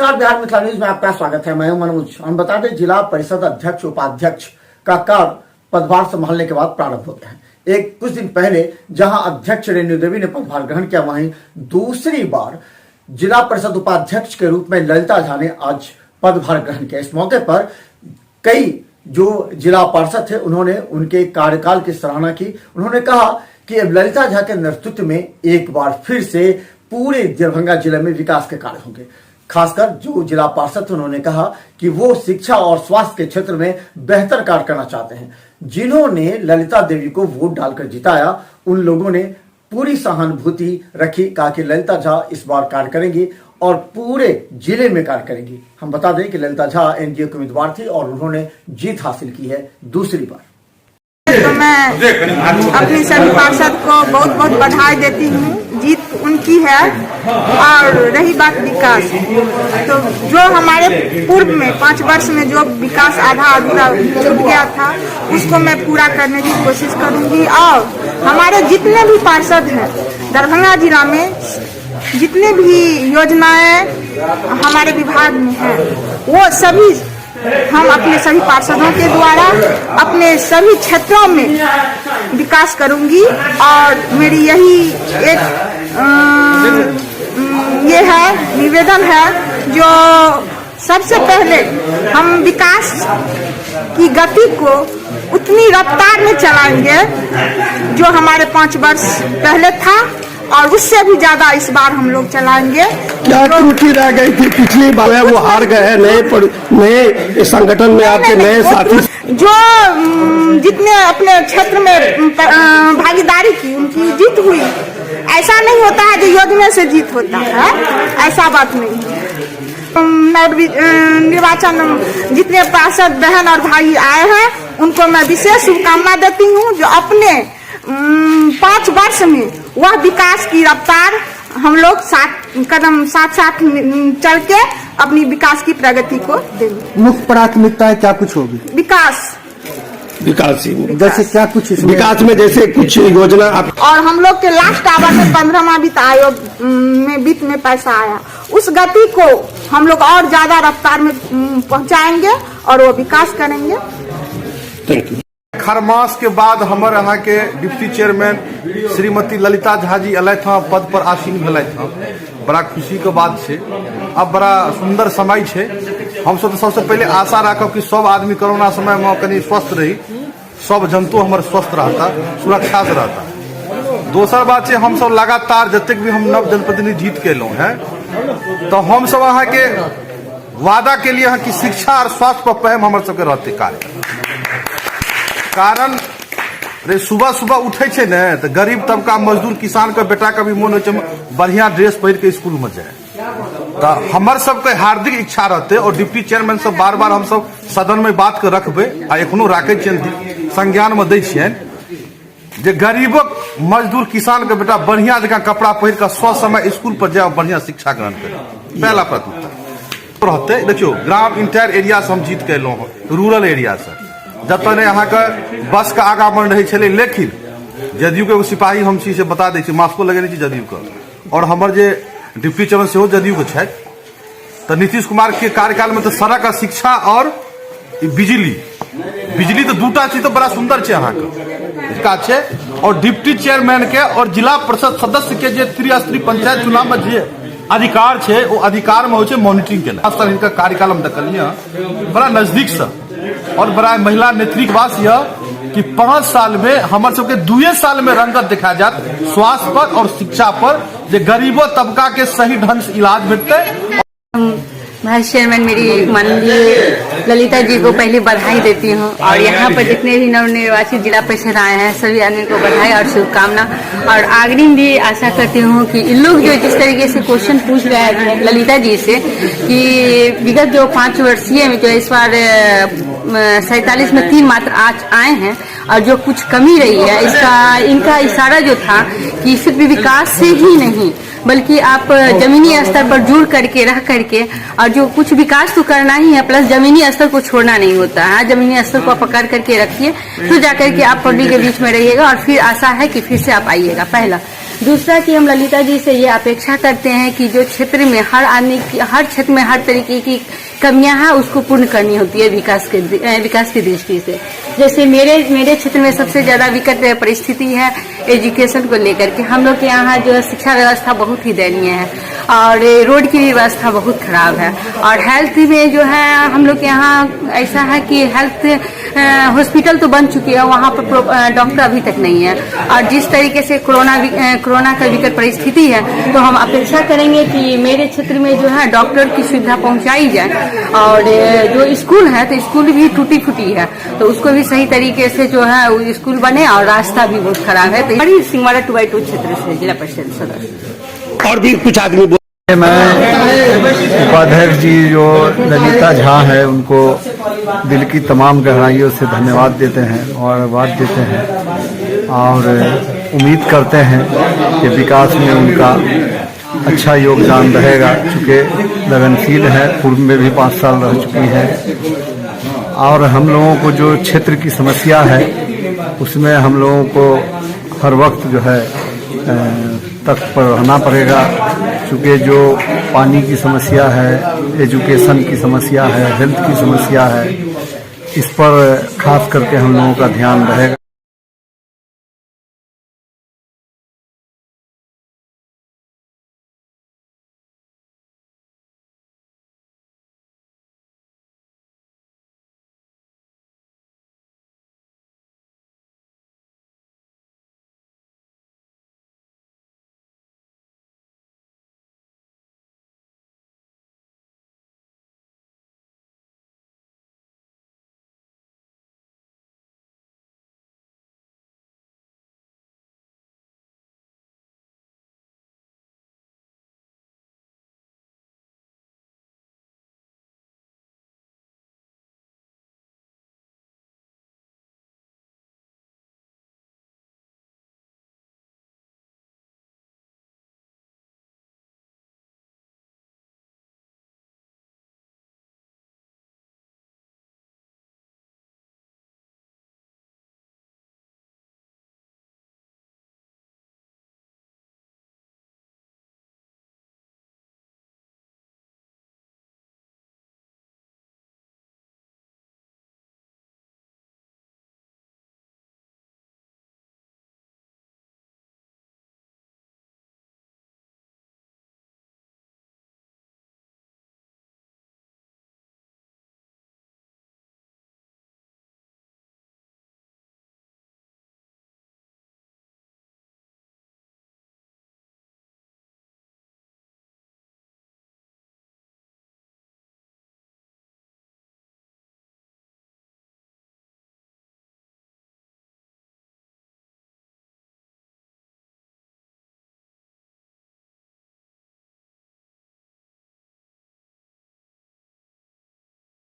नमस्कार, बिहार मिथिला न्यूज में आपका स्वागत है। मैं हूं मनोज। हम बता दें, जिला परिषद अध्यक्ष उपाध्यक्ष का कार्य पदभार संभालने के बाद प्रारंभ हो गया है। कुछ दिन पहले जहां अध्यक्ष रेणु देवी ने पदभार ग्रहण किया, वहीं दूसरी बार जिला परिषद उपाध्यक्ष के रूप में ललिता झा ने आज पदभार ग्रहण किया। इस मौके पर कई जो जिला पार्षद थे, उन्होंने उनके कार्यकाल की सराहना की। उन्होंने कहा कि अब ललिता झा के नेतृत्व में एक बार फिर से पूरे दरभंगा जिले में विकास के कार्य होंगे। खासकर जो जिला पार्षद थे, उन्होंने कहा कि वो शिक्षा और स्वास्थ्य के क्षेत्र में बेहतर कार्य करना चाहते हैं। जिन्होंने ललिता देवी को वोट डालकर जिताया, उन लोगों ने पूरी सहानुभूति रखी, कहा कि ललिता झा इस बार कार्य करेंगी और पूरे जिले में कार्य करेंगी। हम बता दें कि ललिता झा एनडीए की उम्मीदवार थी और उन्होंने जीत हासिल की है दूसरी बार। तो मैं अपनी सभी पार्षद को बहुत बहुत बधाई देती हूँ, जीत उनकी है। और रही बात विकास, तो जो हमारे पूर्व में 5 वर्ष में जो विकास आधा अधूरा छूट गया था, उसको मैं पूरा करने की कोशिश करूंगी। और हमारे जितने भी पार्षद हैं दरभंगा जिला में, जितने भी योजनाएं हमारे विभाग में हैं, वो सभी हम अपने सभी पार्षदों के द्वारा अपने सभी क्षेत्रों में विकास करूंगी। और मेरी यही एक ये है निवेदन है, जो सबसे पहले हम विकास की गति को उतनी रफ्तार में चलाएंगे जो हमारे 5 वर्ष पहले था, और उससे भी ज्यादा इस बार हम लोग चलाएंगे। क्या त्रुटि रह गई थी पिछली बार? वो हार गए, नए संगठन में आपके नए साथी जो जितने अपने क्षेत्र में भागीदारी की, उनकी जीत हुई। ऐसा नहीं होता है कि योजना से जीत होता है, ऐसा बात नहीं है। निर्वाचन जितने पार्षद बहन और भाई आए हैं, उनको मैं विशेष शुभकामना देती हूँ, जो अपने 5 वर्ष में वह विकास की रफ्तार हम लोग कदम साथ चल के अपनी विकास की प्रगति को देंगे। मुख्य प्राथमिकताएं क्या कुछ होगी? विकास जैसे क्या कुछ विकास में, जैसे कुछ योजना और हम लोग के लास्ट आवर में 15वां वित्त आयोग में वित्त में पैसा आया, उस गति को हम लोग और ज्यादा रफ्तार में पहुंचाएंगे और वो विकास करेंगे। Thank you. खरमास के बाद हमारे यहाँ के डिप्टी चेयरमैन श्रीमती ललिता झा जी अल पद पर आसीन भेल, बड़ा खुशी के बात है। अब बड़ा सुंदर समय है। हम सब तो सबसे पहले आशा रखब कि सब आदमी कोरोना समय में कहीं स्वस्थ रही, सब जंतु हमारे स्वस्थ रहता, सुरक्षा से रहता। दोसर बात है, हम सब लगातार जतक भी हम नव जनप्रतिनिधि जीत के लो हैं, तो हम सब यहाँ के वादा के लिए कि शिक्षा और स्वास्थ्य पर पहम हमारे सबके रहते कार्य। कारण रे सुबह सुबह उठे छे ने, तो गरीब तबका मजदूर किसान के बेटा का भी मन हो बढ़िया ड्रेस पहन के स्कूल में जाए। तो हमार सबके हार्दिक इच्छा रहते और डिप्टी चेयरमैन सब बार बार हम सब सदन में बात के रखबे आ एखनो राखे संज्ञान में दै छियन, जे गरीबक मजदूर किसान के बेटा बढ़िया जगह कपड़ा पहिर के स्व समय स्कूल पर जाए, बढ़िया शिक्षा ग्रहण करे। पहला प्राथमिकता रहते। देखियो, ग्राम इंटायर एरिया से हम जीत के एलो, रूरल एरिया से जब तक यहाँ का बस का आगमन रहे छे, लेकिन जदयू के सिपाही हम चीज से बता दी, मास्को लगे जदयू का, और हमार जे डिप्टी चेयरमैन से जदयू के छे। तो नीतीश कुमार के कार्यकाल में तो सड़क, शिक्षा और बिजली तो दूटा चीज तो बड़ा सुंदर है यहाँ का छे। और डिप्टी चेयरमैन के और जिला परिषद सदस्य के जे त्रिस्तरीय पंचायत चुनाव में जे अधिकार छे, वो अधिकार में हो मॉनिटरिंग के इनका कार्यकाल हम देखलिए बड़ा नजदीक से। और बड़ा महिला नेतृत्ववास यह कि 5 साल में हमारे सबके 2 साल में रंगत देखा जात स्वास्थ्य पर और शिक्षा पर, जो गरीबों तबका के सही ढंग से इलाज मिलते। वाइस चेयरमैन मेरी माननीय ललिता जी को पहले बधाई देती हूँ, और यहाँ पर जितने भी नवनिर्वाचित जिला परिषद आए हैं सभी आदमी को बधाई और शुभकामना। और अग्रिम भी आशा करती हूँ कि इन लोग जो जिस तरीके से क्वेश्चन पूछ रहे हैं ललिता जी से कि विगत जो 5 वर्षीय में, जो इस बार 47 में 3 मात्र आज आए हैं, और जो कुछ कमी रही है, इनका इशारा जो था कि सिर्फ विकास से ही नहीं, बल्कि आप जमीनी स्तर पर जुड़ करके रह करके, और जो कुछ विकास तो करना ही है, प्लस जमीनी स्तर को छोड़ना नहीं होता है। जमीनी स्तर को पकड़ करके रखिए, तो जाकर के आप पब्लिक के बीच में रहिएगा, और फिर आशा है कि फिर से आप आइएगा। पहला दूसरा कि हम ललिता जी से ये अपेक्षा करते हैं कि जो क्षेत्र में हर आदमी की हर क्षेत्र में हर तरीके की कमियां हैं उसको पूर्ण करनी होती है विकास की दृष्टि से। जैसे मेरे क्षेत्र में सबसे ज्यादा विकट परिस्थिति है एजुकेशन को लेकर के। हम लोग के यहाँ जो है शिक्षा व्यवस्था बहुत ही दयनीय है और रोड की भी व्यवस्था बहुत खराब है और हेल्थ में जो है हम लोग के यहाँ ऐसा है कि हेल्थ हॉस्पिटल तो बन चुकी है, वहाँ पर डॉक्टर अभी तक नहीं है। और जिस तरीके से कोरोना का विकट परिस्थिति है तो हम अपेक्षा करेंगे कि मेरे क्षेत्र में जो है डॉक्टर की सुविधा पहुँचाई जाए और जो स्कूल है तो स्कूल भी टूटी फूटी है तो उसको भी सही तरीके से जो है स्कूल बने और रास्ता भी बहुत खराब है। तो सिंहवाड़ा 2x2 क्षेत्र से जिला परिषद सदस्य और भी कुछ आदमी मैं उपाध्यक्ष जी जो ललिता झा है उनको दिल की तमाम गहराइयों से धन्यवाद देते हैं और आशीर्वाद देते हैं और उम्मीद करते हैं कि विकास में उनका अच्छा योगदान रहेगा, चूँकि लगनशील है, पूर्व में भी 5 साल रह चुकी है। और हम लोगों को जो क्षेत्र की समस्या है उसमें हम लोगों को हर वक्त जो है तक पर रहना पड़ेगा, चूँकि जो पानी की समस्या है, एजुकेशन की समस्या है, हेल्थ की समस्या है, इस पर खास करके हम लोगों का ध्यान रहेगा।